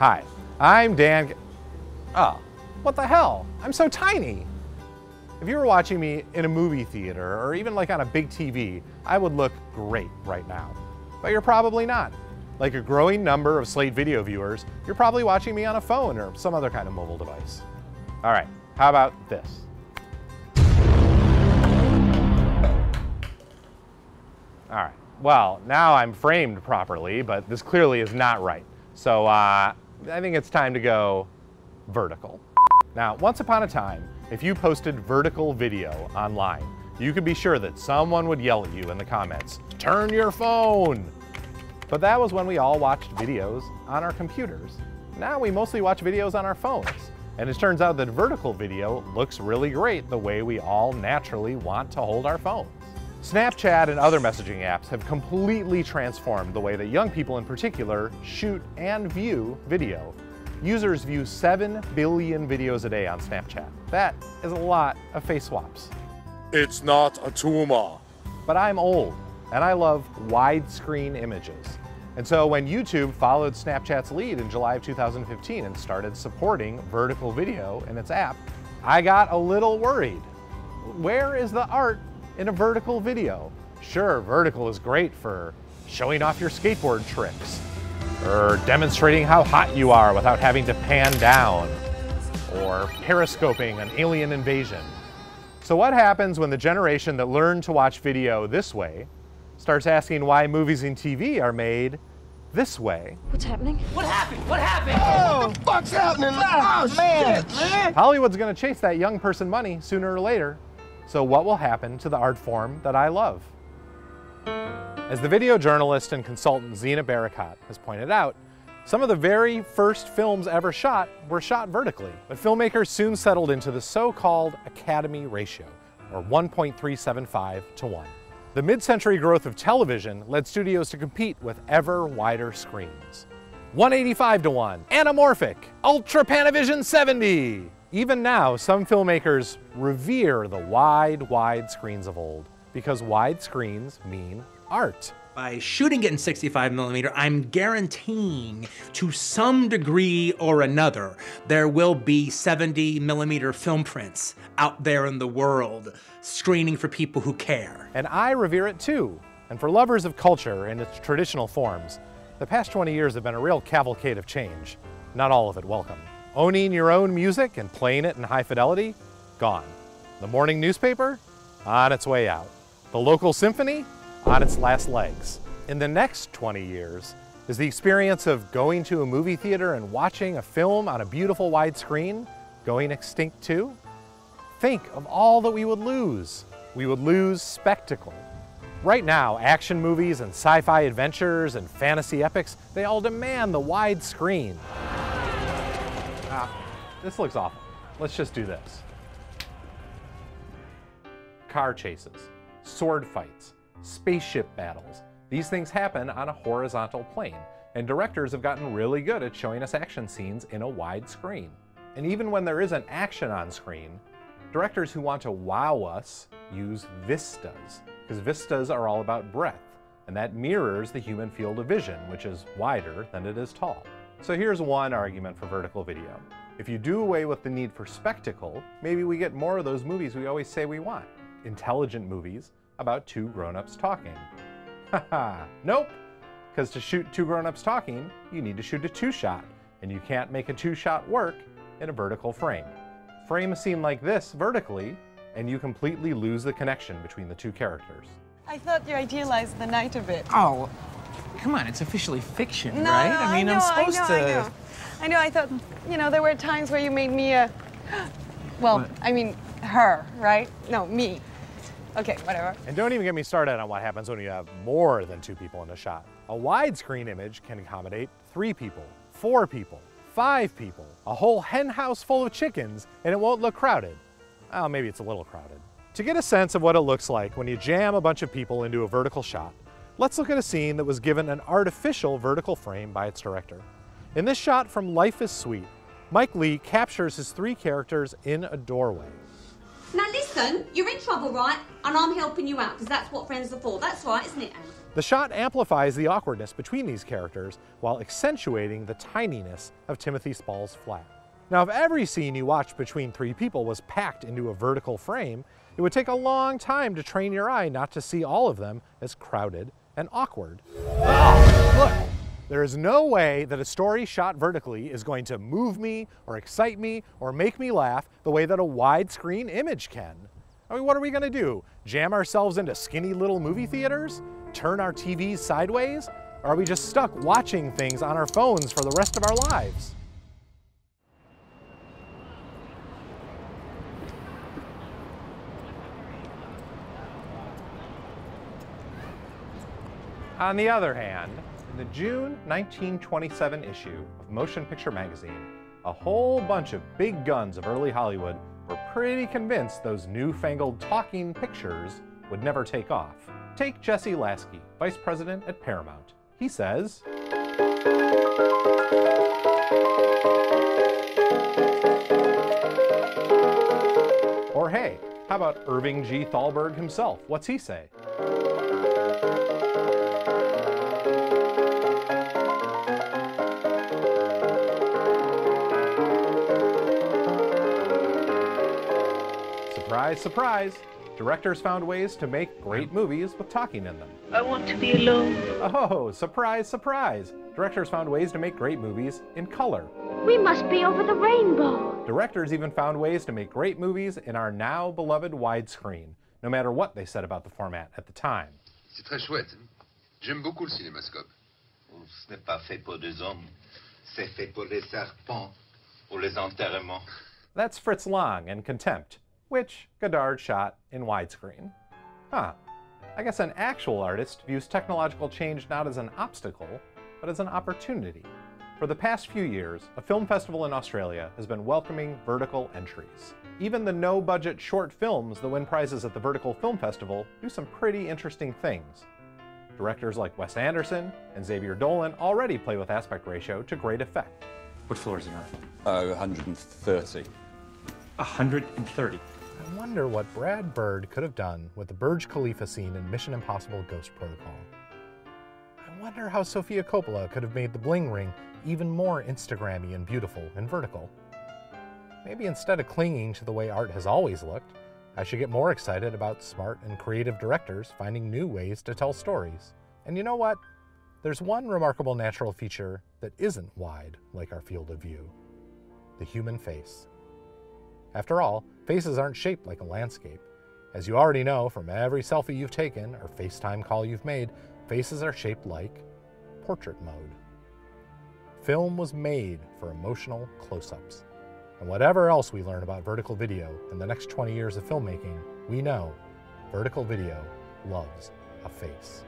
Hi, I'm Dan. Oh, what the hell? I'm so tiny. If you were watching me in a movie theater or even like on a big TV, I would look great right now. But you're probably not. Like a growing number of Slate video viewers, you're probably watching me on a phone or some other kind of mobile device. All right, how about this? All right, well, now I'm framed properly, but this clearly is not right. So I think it's time to go vertical. Now, once upon a time, if you posted vertical video online, you could be sure that someone would yell at you in the comments, "Turn your phone!" But that was when we all watched videos on our computers. Now we mostly watch videos on our phones. And it turns out that vertical video looks really great the way we all naturally want to hold our phones. Snapchat and other messaging apps have completely transformed the way that young people in particular shoot and view video. Users view 7 billion videos a day on Snapchat. That is a lot of face swaps. It's not a tumor. But I'm old, and I love widescreen images. And so when YouTube followed Snapchat's lead in July of 2015 and started supporting vertical video in its app, I got a little worried. Where is the art in a vertical video? Sure, vertical is great for showing off your skateboard tricks, or demonstrating how hot you are without having to pan down, or periscoping an alien invasion. So what happens when the generation that learned to watch video this way starts asking why movies and TV are made this way? What's happening? What happened? What happened? Oh, what the fuck's happening? Oh, man, man. Hollywood's gonna chase that young person money sooner or later. So what will happen to the art form that I love? As the video journalist and consultant Zina Barakat has pointed out, some of the very first films ever shot were shot vertically, but filmmakers soon settled into the so-called Academy ratio, or 1.375 to 1. The mid-century growth of television led studios to compete with ever wider screens. 185 to 1, anamorphic, Ultra Panavision 70. Even now, some filmmakers revere the wide screens of old because wide screens mean art. By shooting it in 65mm, I'm guaranteeing to some degree or another, there will be 70mm film prints out there in the world, screening for people who care. And I revere it too. And for lovers of culture in its traditional forms, the past 20 years have been a real cavalcade of change, not all of it welcome. Owning your own music and playing it in high fidelity? Gone. The morning newspaper? On its way out. The local symphony? On its last legs. In the next 20 years, is the experience of going to a movie theater and watching a film on a beautiful wide screen going extinct too? Think of all that we would lose. We would lose spectacle. Right now, action movies and sci-fi adventures and fantasy epics, they all demand the wide screen. This looks awful. Let's just do this. Car chases, sword fights, spaceship battles. These things happen on a horizontal plane, and directors have gotten really good at showing us action scenes in a wide screen. And even when there isn't action on screen, directors who want to wow us use vistas, because vistas are all about breadth, and that mirrors the human field of vision, which is wider than it is tall. So here's one argument for vertical video. If you do away with the need for spectacle, maybe we get more of those movies we always say we want. Intelligent movies about two grown-ups talking. Haha, nope, because to shoot two grown-ups talking, you need to shoot a two-shot, and you can't make a two-shot work in a vertical frame. Frame a scene like this vertically, and you completely lose the connection between the two characters. I thought you idealized the night a bit. Oh, come on, it's officially fiction, No, right? no, I mean, I know, I'm supposed to... I know, I thought, you know, there were times where you made me a... Well, What? I mean, her, right? No, me. Okay, whatever. And don't even get me started on what happens when you have more than two people in a shot. A widescreen image can accommodate 3 people, 4 people, 5 people, a whole hen house full of chickens, and it won't look crowded. Well, maybe it's a little crowded. To get a sense of what it looks like when you jam a bunch of people into a vertical shot, let's look at a scene that was given an artificial vertical frame by its director. In this shot from Life is Sweet, Mike Leigh captures his 3 characters in a doorway. Now listen, you're in trouble, right? And I'm helping you out, because that's what friends are for. That's right, isn't it, Anne? The shot amplifies the awkwardness between these characters while accentuating the tininess of Timothy Spall's flat. Now, if every scene you watched between three people was packed into a vertical frame, it would take a long time to train your eye not to see all of them as crowded and awkward. Oh, look! There is no way that a story shot vertically is going to move me or excite me or make me laugh the way that a widescreen image can. I mean, what are we going to do? Jam ourselves into skinny little movie theaters? Turn our TVs sideways? Or are we just stuck watching things on our phones for the rest of our lives? On the other hand, in the June 1927 issue of Motion Picture Magazine, a whole bunch of big guns of early Hollywood were pretty convinced those newfangled talking pictures would never take off. Take Jesse Lasky, vice president at Paramount. He says, or hey, how about Irving G. Thalberg himself? What's he say? Surprise, surprise! Directors found ways to make great movies with talking in them. I want to be alone. Oh, surprise, surprise! Directors found ways to make great movies in color. We must be over the rainbow. Directors even found ways to make great movies in our now beloved widescreen, no matter what they said about the format at the time. C'est très chouette. J'aime beaucoup le cinémascope. Ce n'est pas fait pour des hommes, c'est fait pour les serpents, pour les enterrements. That's Fritz Lang in Contempt, which Godard shot in widescreen. Huh. I guess an actual artist views technological change not as an obstacle, but as an opportunity. For the past few years, a film festival in Australia has been welcoming vertical entries. Even the no-budget short films that win prizes at the Vertical Film Festival do some pretty interesting things. Directors like Wes Anderson and Xavier Dolan already play with aspect ratio to great effect. What floor is it on? 130. 130. I wonder what Brad Bird could have done with the Burj Khalifa scene in Mission Impossible Ghost Protocol. I wonder how Sofia Coppola could have made the bling ring even more Instagrammy and beautiful and vertical. Maybe instead of clinging to the way art has always looked, I should get more excited about smart and creative directors finding new ways to tell stories. And you know what? There's one remarkable natural feature that isn't wide like our field of view: the human face. After all, faces aren't shaped like a landscape. As you already know from every selfie you've taken or FaceTime call you've made, faces are shaped like portrait mode. Film was made for emotional close-ups. And whatever else we learn about vertical video in the next 20 years of filmmaking, we know vertical video loves a face.